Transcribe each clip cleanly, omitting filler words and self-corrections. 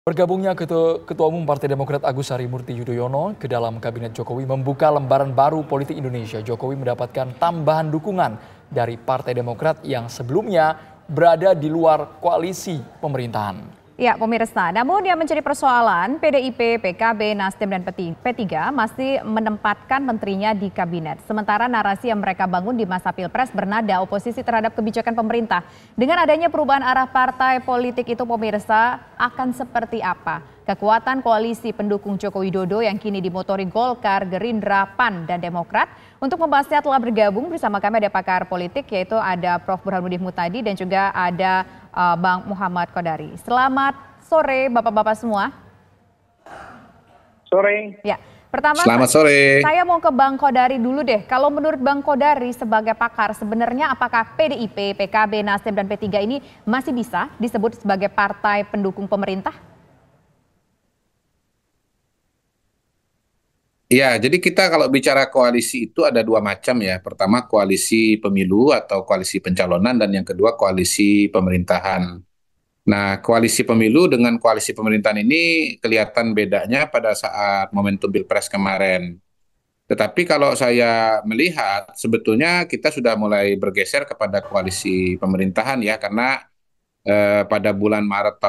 Bergabungnya Ketua Umum Partai Demokrat Agus Harimurti Yudhoyono ke dalam Kabinet Jokowi membuka lembaran baru politik Indonesia. Jokowi mendapatkan tambahan dukungan dari Partai Demokrat yang sebelumnya berada di luar koalisi pemerintahan. Ya, pemirsa, namun yang menjadi persoalan PDIP, PKB, Nasdem, dan P3 masih menempatkan menterinya di kabinet. Sementara narasi yang mereka bangun di masa Pilpres bernada oposisi terhadap kebijakan pemerintah. Dengan adanya perubahan arah partai politik itu, pemirsa, akan seperti apa? Kekuatan koalisi pendukung Joko Widodo yang kini dimotori Golkar, Gerindra, PAN, dan Demokrat. Untuk membahasnya telah bergabung bersama kami ada pakar politik, yaitu ada Prof. Burhanuddin Muhtadi dan juga ada Bang Muhammad Kodari. Selamat sore Bapak-Bapak semua. Sore. Ya, pertama selamat sore. Saya mau ke Bang Kodari dulu deh. Kalau menurut Bang Kodari sebagai pakar, sebenarnya apakah PDIP, PKB, Nasdem, dan P3 ini masih bisa disebut sebagai partai pendukung pemerintah? Ya, jadi kita kalau bicara koalisi itu ada dua macam ya. Pertama koalisi pemilu atau koalisi pencalonan dan yang kedua koalisi pemerintahan. Nah, koalisi pemilu dengan koalisi pemerintahan ini kelihatan bedanya pada saat momentum Pilpres kemarin. Tetapi kalau saya melihat sebetulnya kita sudah mulai bergeser kepada koalisi pemerintahan ya, karena pada bulan Maret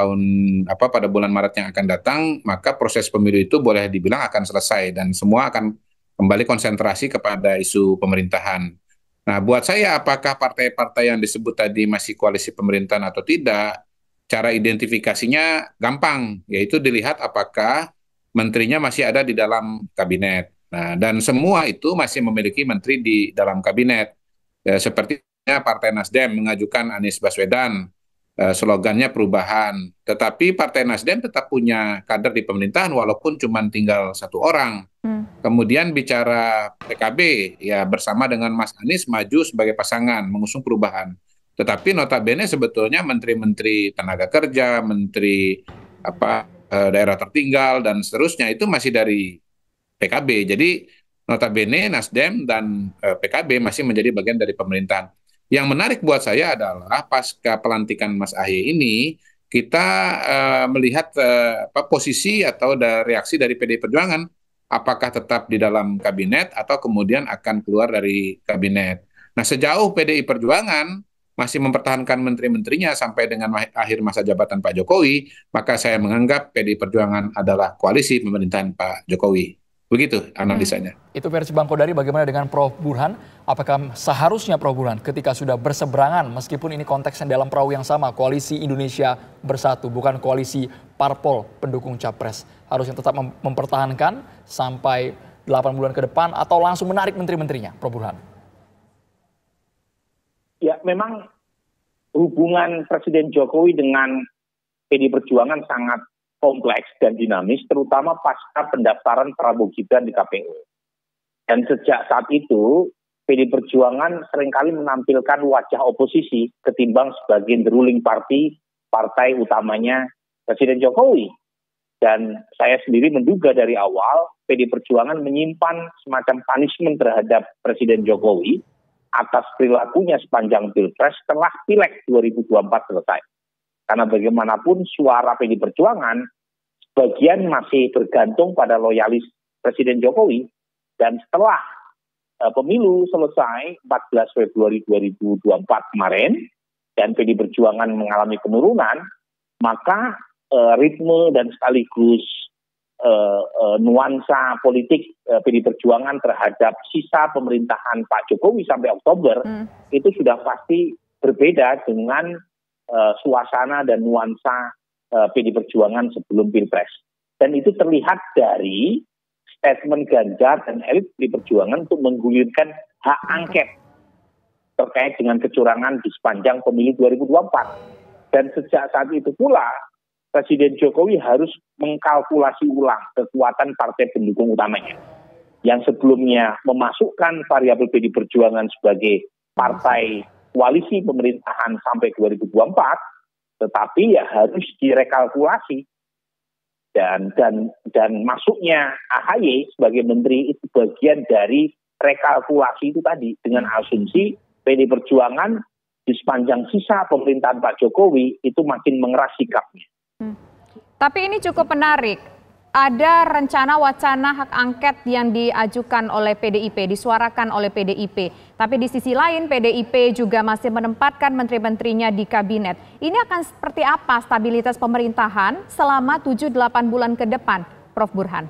yang akan datang, maka proses pemilu itu boleh dibilang akan selesai dan semua akan kembali konsentrasi kepada isu pemerintahan. Nah, buat saya apakah partai-partai yang disebut tadi masih koalisi pemerintahan atau tidak, cara identifikasinya gampang, yaitu dilihat apakah menterinya masih ada di dalam kabinet. Nah, dan semua itu masih memiliki menteri di dalam kabinet. Sepertinya Partai Nasdem mengajukan Anies Baswedan, slogannya perubahan. Tetapi Partai Nasdem tetap punya kader di pemerintahan walaupun cuma tinggal satu orang. Kemudian bicara PKB, ya bersama dengan Mas Anies maju sebagai pasangan mengusung perubahan. Tetapi notabene sebetulnya menteri-menteri tenaga kerja, menteri daerah tertinggal dan seterusnya itu masih dari PKB. Jadi notabene Nasdem dan PKB masih menjadi bagian dari pemerintahan. Yang menarik buat saya adalah pasca pelantikan Mas Ahy ini, kita melihat posisi atau reaksi dari PDI Perjuangan, apakah tetap di dalam kabinet atau kemudian akan keluar dari kabinet. Nah, sejauh PDI Perjuangan masih mempertahankan menteri-menterinya sampai dengan akhir masa jabatan Pak Jokowi, maka saya menganggap PDI Perjuangan adalah koalisi pemerintahan Pak Jokowi. Begitu analisanya. Itu versi Bang Kodari. Bagaimana dengan Prof. Burhan? Apakah seharusnya Prof. Burhan ketika sudah berseberangan, meskipun ini konteksnya dalam perahu yang sama, koalisi Indonesia Bersatu, bukan koalisi parpol pendukung capres, harusnya tetap mempertahankan sampai 8 bulan ke depan atau langsung menarik menteri-menterinya, Prof. Burhan? Ya, memang hubungan Presiden Jokowi dengan PDI Perjuangan sangat kompleks dan dinamis, terutama pasca pendaftaran Prabowo Gibran di KPU. Dan sejak saat itu, PDI Perjuangan seringkali menampilkan wajah oposisi ketimbang sebagai ruling party, partai utamanya Presiden Jokowi. Dan saya sendiri menduga dari awal, PDI Perjuangan menyimpan semacam punishment terhadap Presiden Jokowi atas perilakunya sepanjang Pilpres setelah Pileg 2024 selesai. Karena bagaimanapun suara PDI Perjuangan sebagian masih bergantung pada loyalis Presiden Jokowi. Dan setelah pemilu selesai 14 Februari 2024 kemarin dan PDI Perjuangan mengalami penurunan, maka ritme dan sekaligus nuansa politik PDI Perjuangan terhadap sisa pemerintahan Pak Jokowi sampai Oktober itu sudah pasti berbeda dengan suasana dan nuansa PDI Perjuangan sebelum Pilpres. Dan itu terlihat dari statement Ganjar dan elit PDI Perjuangan untuk menggulirkan hak angket terkait dengan kecurangan di sepanjang pemilu 2024. Dan sejak saat itu pula, Presiden Jokowi harus mengkalkulasi ulang kekuatan partai pendukung utamanya. Yang sebelumnya memasukkan variabel PDI Perjuangan sebagai partai koalisi pemerintahan sampai 2024, tetapi ya harus direkalkulasi. Dan masuknya AHY sebagai menteri itu bagian dari rekalkulasi itu tadi, dengan asumsi PDI Perjuangan di sepanjang sisa pemerintahan Pak Jokowi itu makin mengeras sikapnya. Tapi ini cukup menarik. Ada rencana wacana hak angket yang diajukan oleh PDIP, disuarakan oleh PDIP. Tapi di sisi lain PDIP juga masih menempatkan menteri-menterinya di kabinet. Ini akan seperti apa stabilitas pemerintahan selama 7-8 bulan ke depan, Prof. Burhan?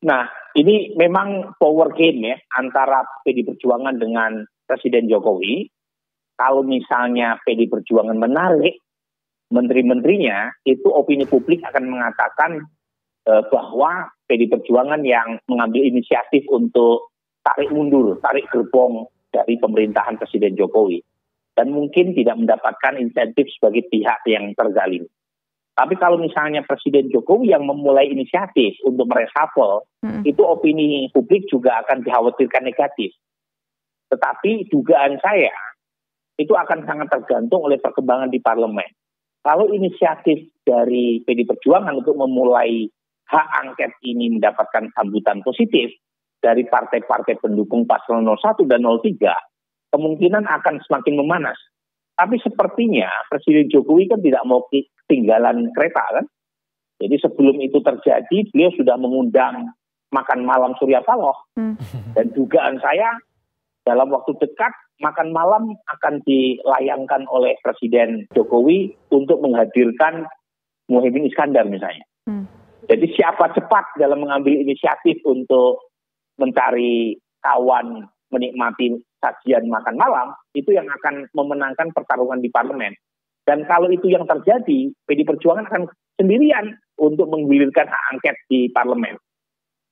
Nah, ini memang power game ya antara PD Perjuangan dengan Presiden Jokowi. Kalau misalnya PD Perjuangan menarik menteri-menterinya, itu opini publik akan mengatakan bahwa PD Perjuangan yang mengambil inisiatif untuk tarik mundur, tarik gerbong dari pemerintahan Presiden Jokowi. Dan mungkin tidak mendapatkan insentif sebagai pihak yang terzalim. Tapi kalau misalnya Presiden Jokowi yang memulai inisiatif untuk mereshuffle, itu opini publik juga akan dikhawatirkan negatif. Tetapi dugaan saya, itu akan sangat tergantung oleh perkembangan di parlemen. Kalau inisiatif dari PD Perjuangan untuk memulai hak angket ini mendapatkan sambutan positif dari partai-partai pendukung paslon 01 dan 03, kemungkinan akan semakin memanas. Tapi sepertinya Presiden Jokowi kan tidak mau ketinggalan kereta kan. Jadi sebelum itu terjadi, beliau sudah mengundang makan malam Surya Paloh. Dan dugaan saya dalam waktu dekat makan malam akan dilayangkan oleh Presiden Jokowi untuk menghadirkan Muhaimin Iskandar misalnya. Jadi siapa cepat dalam mengambil inisiatif untuk mencari kawan menikmati sajian makan malam, itu yang akan memenangkan pertarungan di parlemen. Dan kalau itu yang terjadi, PD Perjuangan akan sendirian untuk menggulirkan hak angket di parlemen.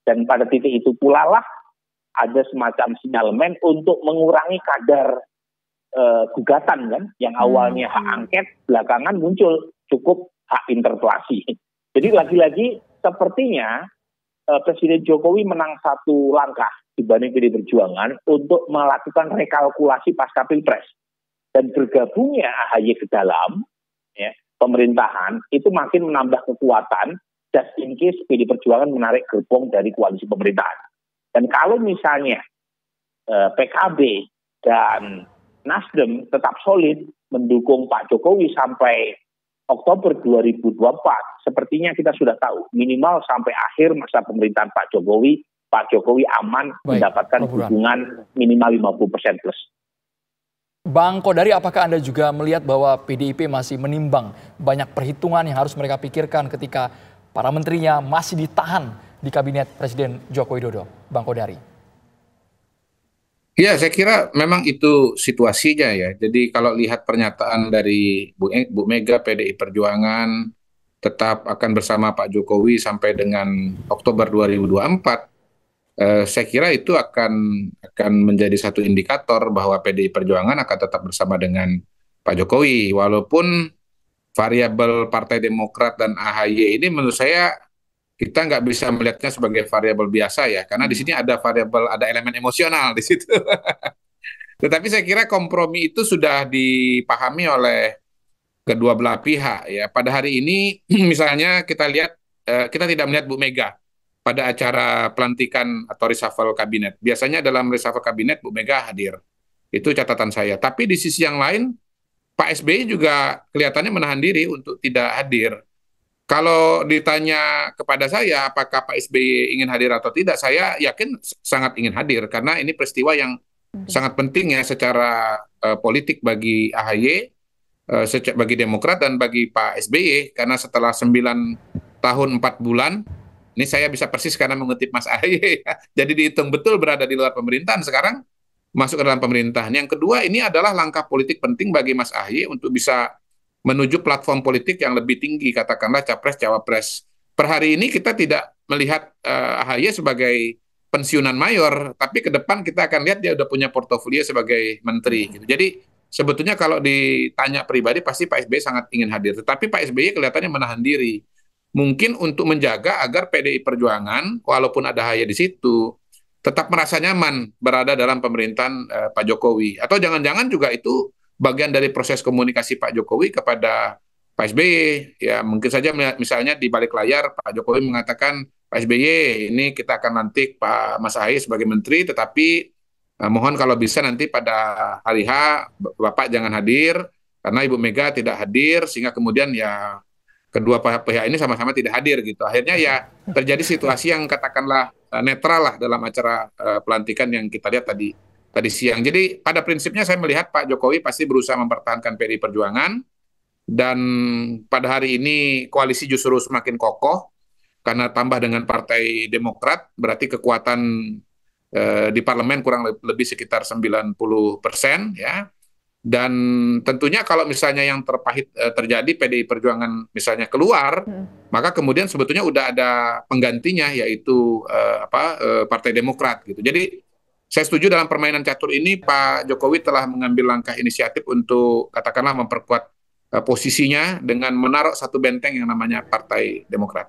Dan pada titik itu pula lah ada semacam sinyalemen untuk mengurangi kadar gugatan kan, yang awalnya hak angket, belakangan muncul cukup hak interpelasi. Jadi lagi-lagi sepertinya Presiden Jokowi menang satu langkah dibanding PD Perjuangan untuk melakukan rekalkulasi pasca Pilpres. Dan bergabungnya AHY ke dalam ya, pemerintahan itu makin menambah kekuatan just in case PD Perjuangan menarik gerbong dari koalisi pemerintahan. Dan kalau misalnya PKB dan Nasdem tetap solid mendukung Pak Jokowi sampai Oktober 2024, sepertinya kita sudah tahu minimal sampai akhir masa pemerintahan Pak Jokowi aman mendapatkan dukungan minimal 50% plus. Bang Kodari, apakah Anda juga melihat bahwa PDIP masih menimbang banyak perhitungan yang harus mereka pikirkan ketika para menterinya masih ditahan di kabinet Presiden Joko Widodo, Bang Kodari? Ya, saya kira memang itu situasinya ya. Jadi kalau lihat pernyataan dari Bu Mega, PDI Perjuangan tetap akan bersama Pak Jokowi sampai dengan Oktober 2024, saya kira itu akan menjadi satu indikator bahwa PDI Perjuangan akan tetap bersama dengan Pak Jokowi. Walaupun variabel Partai Demokrat dan AHY ini menurut saya kita nggak bisa melihatnya sebagai variabel biasa ya, karena di sini ada elemen emosional di situ. Tetapi saya kira kompromi itu sudah dipahami oleh kedua belah pihak ya. Pada hari ini misalnya kita lihat, kita tidak melihat Bu Mega pada acara pelantikan atau reshuffle kabinet. Biasanya dalam reshuffle kabinet Bu Mega hadir. Itu catatan saya. Tapi di sisi yang lain Pak SBY juga kelihatannya menahan diri untuk tidak hadir. Kalau ditanya kepada saya apakah Pak SBY ingin hadir atau tidak, saya yakin sangat ingin hadir karena ini peristiwa yang sangat penting ya secara politik bagi AHY, bagi Demokrat dan bagi Pak SBY, karena setelah 9 tahun 4 bulan, ini saya bisa persis karena mengutip Mas AHY, jadi dihitung betul berada di luar pemerintahan, sekarang masuk ke dalam pemerintahan. Yang kedua, ini adalah langkah politik penting bagi Mas AHY untuk bisa menuju platform politik yang lebih tinggi, katakanlah capres-cawapres. Per hari ini kita tidak melihat AHY sebagai pensiunan mayor, tapi ke depan kita akan lihat dia udah punya portofolio sebagai menteri. Gitu. Jadi sebetulnya kalau ditanya pribadi pasti Pak SBY sangat ingin hadir, tetapi Pak SBY kelihatannya menahan diri. Mungkin untuk menjaga agar PDI Perjuangan, walaupun ada AHY di situ, tetap merasa nyaman berada dalam pemerintahan Pak Jokowi. Atau jangan-jangan juga itu bagian dari proses komunikasi Pak Jokowi kepada Pak SBY. Ya mungkin saja misalnya di balik layar Pak Jokowi mengatakan, Pak SBY ini kita akan lantik Pak Mas AHY sebagai menteri, tetapi mohon kalau bisa nanti pada hari H Bapak jangan hadir karena Ibu Mega tidak hadir, sehingga kemudian ya kedua pihak ini sama-sama tidak hadir gitu. Akhirnya ya terjadi situasi yang katakanlah netral lah dalam acara pelantikan yang kita lihat tadi siang. Jadi pada prinsipnya saya melihat Pak Jokowi pasti berusaha mempertahankan PDI Perjuangan, dan pada hari ini koalisi justru semakin kokoh karena tambah dengan Partai Demokrat, berarti kekuatan di parlemen kurang lebih sekitar 90% ya. Dan tentunya kalau misalnya yang terpahit terjadi PDI Perjuangan misalnya keluar, maka kemudian sebetulnya udah ada penggantinya, yaitu Partai Demokrat gitu. Jadi saya setuju dalam permainan catur ini Pak Jokowi telah mengambil langkah inisiatif untuk katakanlah memperkuat posisinya dengan menaruh satu benteng yang namanya Partai Demokrat.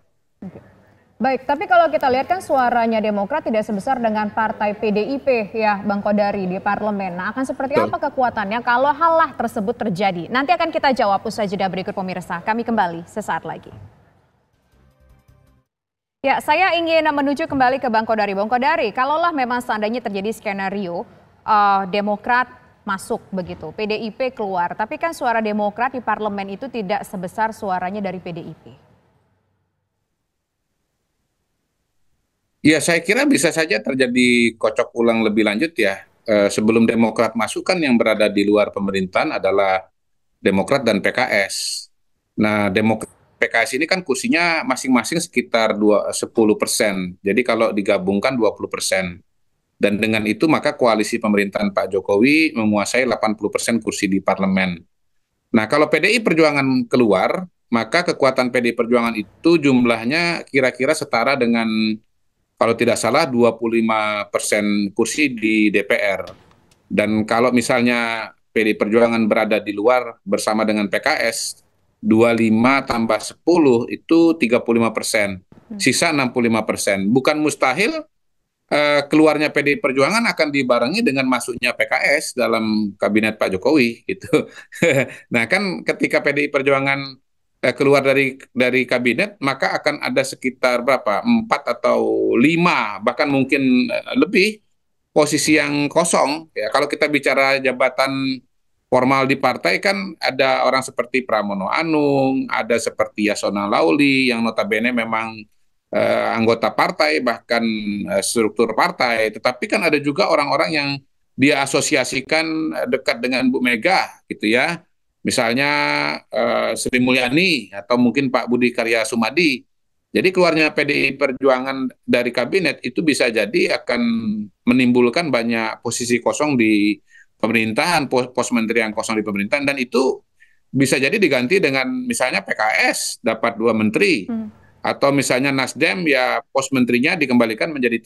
Baik, tapi kalau kita lihat kan suaranya Demokrat tidak sebesar dengan partai PDIP ya Bang Kodari di parlemen. Nah, akan seperti apa kekuatannya kalau hal tersebut terjadi? Nanti akan kita jawab usai jeda berikut pemirsa. Kami kembali sesaat lagi. Ya, saya ingin menuju kembali ke Bang Kodari. Bang Kodari, kalaulah memang seandainya terjadi skenario Demokrat masuk begitu, PDIP keluar, tapi kan suara Demokrat di parlemen itu tidak sebesar suaranya dari PDIP. Ya, saya kira bisa saja terjadi kocok ulang lebih lanjut ya. Sebelum Demokrat masuk kan yang berada di luar pemerintahan adalah Demokrat dan PKS. Nah, PKS ini kan kursinya masing-masing sekitar 10%. Jadi kalau digabungkan 20%. Dan dengan itu maka koalisi pemerintahan Pak Jokowi menguasai 80% kursi di parlemen. Nah, kalau PDI Perjuangan keluar, maka kekuatan PDI Perjuangan itu jumlahnya kira-kira setara dengan, kalau tidak salah, 25% kursi di DPR. Dan kalau misalnya PDI Perjuangan berada di luar bersama dengan PKS, 25 tambah 10 itu 35%. Sisa 65%. Bukan mustahil keluarnya PDI Perjuangan akan dibarengi dengan masuknya PKS dalam kabinet Pak Jokowi gitu. Nah, kan ketika PDI Perjuangan keluar dari kabinet, maka akan ada sekitar berapa? 4 atau 5, bahkan mungkin lebih posisi yang kosong. Ya, kalau kita bicara jabatan formal di partai kan ada orang seperti Pramono Anung, ada seperti Yasona Lauli yang notabene memang anggota partai, bahkan struktur partai. Tetapi kan ada juga orang-orang yang dia asosiasikan dekat dengan Bu Mega gitu ya. Misalnya Sri Mulyani atau mungkin Pak Budi Karya Sumadi. Jadi keluarnya PDI Perjuangan dari kabinet itu bisa jadi akan menimbulkan banyak posisi kosong di pemerintahan, pos menteri yang kosong di pemerintahan, dan itu bisa jadi diganti dengan misalnya PKS dapat 2 menteri, atau misalnya Nasdem ya pos menterinya dikembalikan menjadi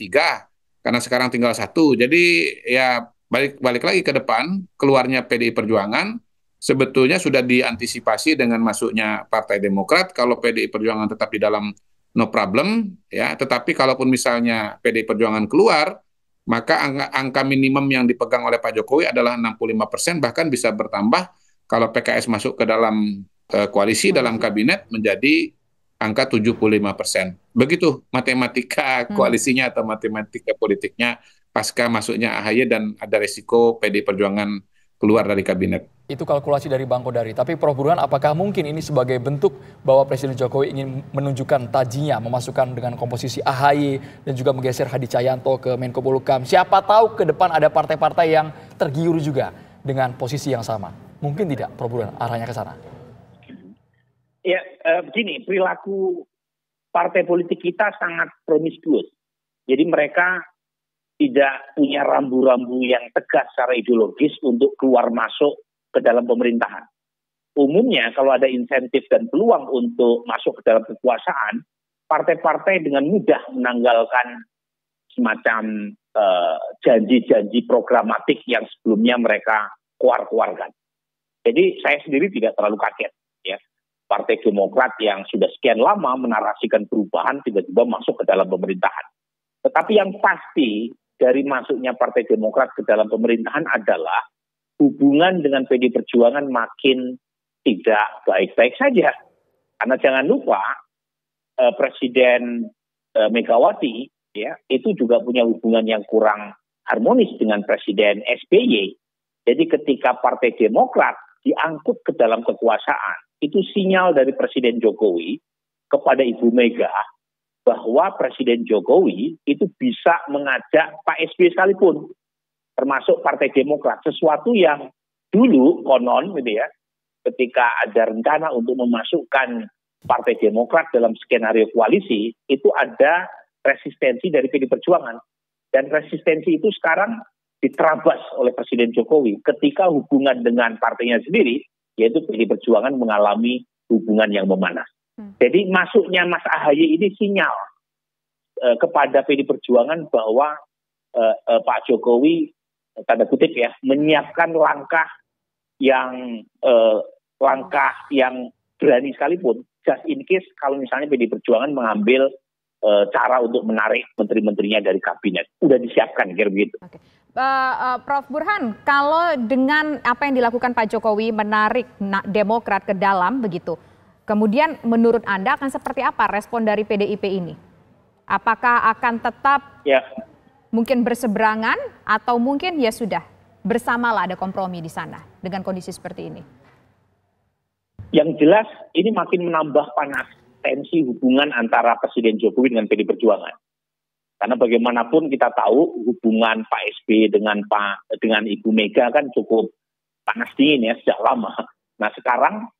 3 karena sekarang tinggal 1. Jadi ya balik lagi ke depan, keluarnya PDI Perjuangan sebetulnya sudah diantisipasi dengan masuknya Partai Demokrat. Kalau PDI Perjuangan tetap di dalam, no problem ya. Tetapi kalaupun misalnya PDI Perjuangan keluar, maka angka minimum yang dipegang oleh Pak Jokowi adalah 65%, bahkan bisa bertambah kalau PKS masuk ke dalam koalisi dalam kabinet menjadi angka 75%. Begitu matematika koalisinya atau matematika politiknya pasca masuknya AHY dan ada resiko PDI Perjuangan keluar dari kabinet. Itu kalkulasi dari Bang Kodari. Tapi Prof. Burhan, apakah mungkin ini sebagai bentuk bahwa Presiden Jokowi ingin menunjukkan tajinya, memasukkan dengan komposisi AHY dan juga menggeser Hadi Cahyanto ke Menko Polhukam? Siapa tahu ke depan ada partai-partai yang tergiur juga dengan posisi yang sama. Mungkin tidak, Prof. Burhan, arahnya ke sana? Ya, begini, perilaku partai politik kita sangat promiskuus. Jadi mereka tidak punya rambu-rambu yang tegas secara ideologis untuk keluar masuk ke dalam pemerintahan. Umumnya kalau ada insentif dan peluang untuk masuk ke dalam kekuasaan, partai-partai dengan mudah menanggalkan semacam janji-janji programatik yang sebelumnya mereka keluar-keluarkan. Jadi saya sendiri tidak terlalu kaget ya. Partai Demokrat yang sudah sekian lama menarasikan perubahan tiba-tiba masuk ke dalam pemerintahan. Tetapi yang pasti dari masuknya Partai Demokrat ke dalam pemerintahan adalah hubungan dengan PDI Perjuangan makin tidak baik-baik saja. Karena jangan lupa Presiden Megawati ya itu juga punya hubungan yang kurang harmonis dengan Presiden SBY. Jadi ketika Partai Demokrat diangkut ke dalam kekuasaan, itu sinyal dari Presiden Jokowi kepada Ibu Mega bahwa Presiden Jokowi itu bisa mengajak Pak SBY sekalipun, termasuk Partai Demokrat, sesuatu yang dulu konon gitu ya, ketika ada rencana untuk memasukkan Partai Demokrat dalam skenario koalisi, itu ada resistensi dari PD Perjuangan. Dan resistensi itu sekarang diterabas oleh Presiden Jokowi ketika hubungan dengan partainya sendiri, yaitu PD Perjuangan mengalami hubungan yang memanas. Jadi masuknya Mas AHY ini sinyal kepada PD Perjuangan bahwa Pak Jokowi, tanda kutip ya, menyiapkan langkah yang berani sekalipun, just in case kalau misalnya PD Perjuangan mengambil cara untuk menarik menteri-menterinya dari kabinet. Udah disiapkan, kira begitu. Oke. Prof. Burhan, kalau dengan apa yang dilakukan Pak Jokowi menarik Demokrat ke dalam begitu, kemudian menurut Anda akan seperti apa respon dari PDIP ini? Apakah akan tetap mungkin berseberangan atau mungkin ya sudah bersamalah ada kompromi di sana dengan kondisi seperti ini? Yang jelas ini makin menambah panas tensi hubungan antara Presiden Jokowi dengan PD Perjuangan. Karena bagaimanapun kita tahu hubungan Pak SBY dengan Ibu Mega kan cukup panas dingin ya sejak lama. Nah sekarang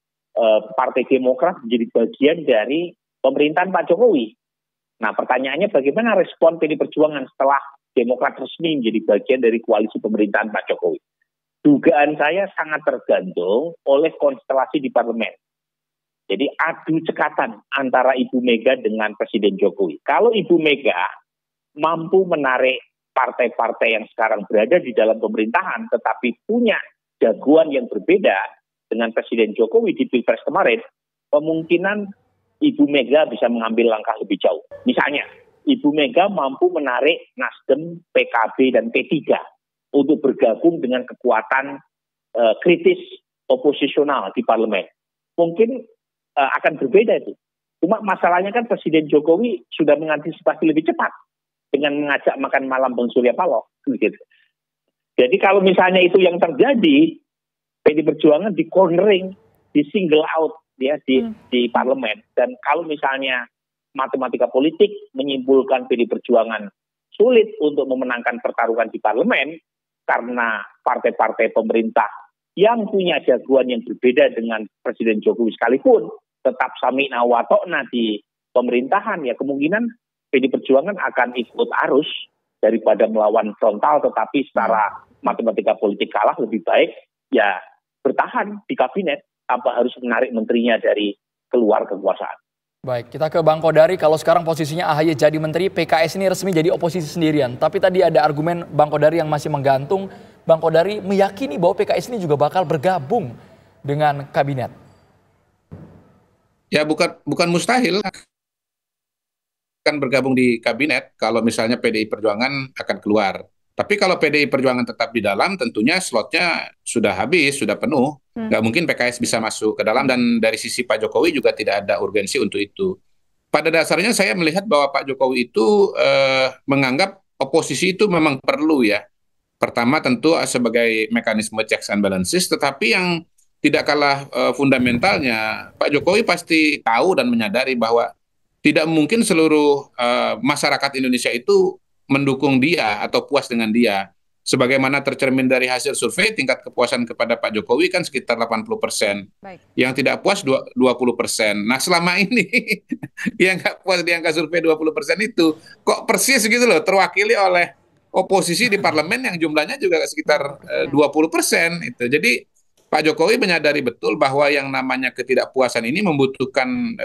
Partai Demokrat menjadi bagian dari pemerintahan Pak Jokowi. Nah pertanyaannya bagaimana respon PD Perjuangan setelah Demokrat resmi menjadi bagian dari koalisi pemerintahan Pak Jokowi? Dugaan saya sangat tergantung oleh konstelasi di parlemen. Jadi adu cekatan antara Ibu Mega dengan Presiden Jokowi. Kalau Ibu Mega mampu menarik partai-partai yang sekarang berada di dalam pemerintahan tetapi punya jagoan yang berbeda dengan Presiden Jokowi di Pilpres kemarin, kemungkinan Ibu Mega bisa mengambil langkah lebih jauh. Misalnya, Ibu Mega mampu menarik Nasdem, PKB, dan P3 untuk bergabung dengan kekuatan kritis oposisional di parlemen. Mungkin akan berbeda itu. Cuma masalahnya kan Presiden Jokowi sudah mengantisipasi lebih cepat dengan mengajak makan malam Bang Surya Paloh. Gitu. Jadi kalau misalnya itu yang terjadi, PD Perjuangan di cornering, di single out ya di parlemen. Dan kalau misalnya matematika politik menyimpulkan PD Perjuangan sulit untuk memenangkan pertarungan di parlemen karena partai-partai pemerintah yang punya jagoan yang berbeda dengan Presiden Jokowi sekalipun tetap sami'na wa ta'na di pemerintahan, ya kemungkinan PD Perjuangan akan ikut arus daripada melawan frontal, tetapi secara matematika politik kalah, lebih baik ya bertahan di kabinet tanpa harus menarik menterinya dari keluar kekuasaan. Baik, kita ke Bang Kodari. Kalau sekarang posisinya AHY jadi menteri, PKS ini resmi jadi oposisi sendirian. Tapi tadi ada argumen Bang Kodari yang masih menggantung. Bang Kodari meyakini bahwa PKS ini juga bakal bergabung dengan kabinet. Ya bukan mustahil akan bergabung di kabinet kalau misalnya PDI Perjuangan akan keluar. Tapi kalau PDI Perjuangan tetap di dalam, tentunya slotnya sudah habis, sudah penuh. Nggak mungkin PKS bisa masuk ke dalam, dan dari sisi Pak Jokowi juga tidak ada urgensi untuk itu. Pada dasarnya saya melihat bahwa Pak Jokowi itu menganggap oposisi itu memang perlu ya. Pertama tentu sebagai mekanisme checks and balances, tetapi yang tidak kalah fundamentalnya, Pak Jokowi pasti tahu dan menyadari bahwa tidak mungkin seluruh masyarakat Indonesia itu mendukung dia atau puas dengan dia. Sebagaimana tercermin dari hasil survei, tingkat kepuasan kepada Pak Jokowi kan sekitar 80%. Baik. Yang tidak puas 20%. Nah selama ini yang nggak puas di angka survei 20% itu, kok persis gitu loh, terwakili oleh oposisi di parlemen yang jumlahnya juga sekitar 20%. Itu. Jadi Pak Jokowi menyadari betul bahwa yang namanya ketidakpuasan ini membutuhkan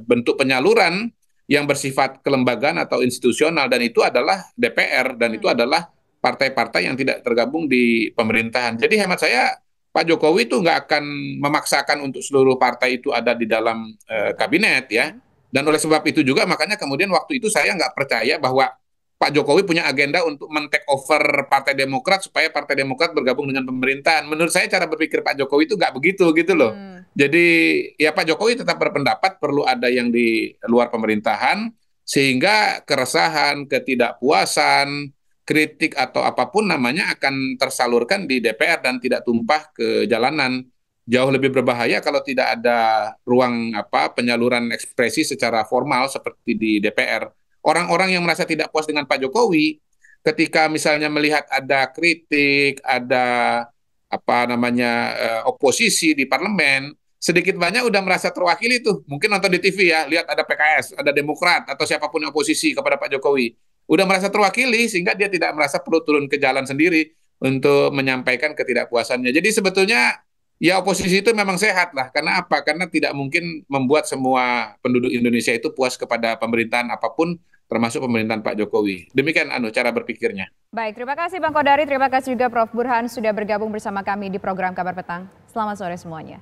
bentuk penyaluran yang bersifat kelembagaan atau institusional, dan itu adalah DPR, dan itu adalah partai-partai yang tidak tergabung di pemerintahan. Jadi hemat saya Pak Jokowi itu nggak akan memaksakan untuk seluruh partai itu ada di dalam kabinet ya. Dan oleh sebab itu juga makanya kemudian waktu itu saya nggak percaya bahwa Pak Jokowi punya agenda untuk men-take over Partai Demokrat supaya Partai Demokrat bergabung dengan pemerintahan. Menurut saya cara berpikir Pak Jokowi itu nggak begitu gitu loh. Jadi ya Pak Jokowi tetap berpendapat perlu ada yang di luar pemerintahan, sehingga keresahan, ketidakpuasan, kritik atau apapun namanya akan tersalurkan di DPR dan tidak tumpah ke jalanan. jauh lebih berbahaya kalau tidak ada ruang penyaluran ekspresi secara formal seperti di DPR. Orang-orang yang merasa tidak puas dengan Pak Jokowi, ketika misalnya melihat ada kritik, ada oposisi di parlemen, sedikit banyak udah merasa terwakili tuh. Mungkin nonton di TV ya, lihat ada PKS, ada Demokrat atau siapapun yang oposisi kepada Pak Jokowi. Udah merasa terwakili sehingga dia tidak merasa perlu turun ke jalan sendiri untuk menyampaikan ketidakpuasannya. Jadi sebetulnya ya oposisi itu memang sehat lah. Karena apa? Karena tidak mungkin membuat semua penduduk Indonesia itu puas kepada pemerintahan apapun, termasuk pemerintahan Pak Jokowi. Demikian cara berpikirnya. Baik, terima kasih Bang Kodari, terima kasih juga Prof. Burhan sudah bergabung bersama kami di program Kabar Petang. Selamat sore semuanya.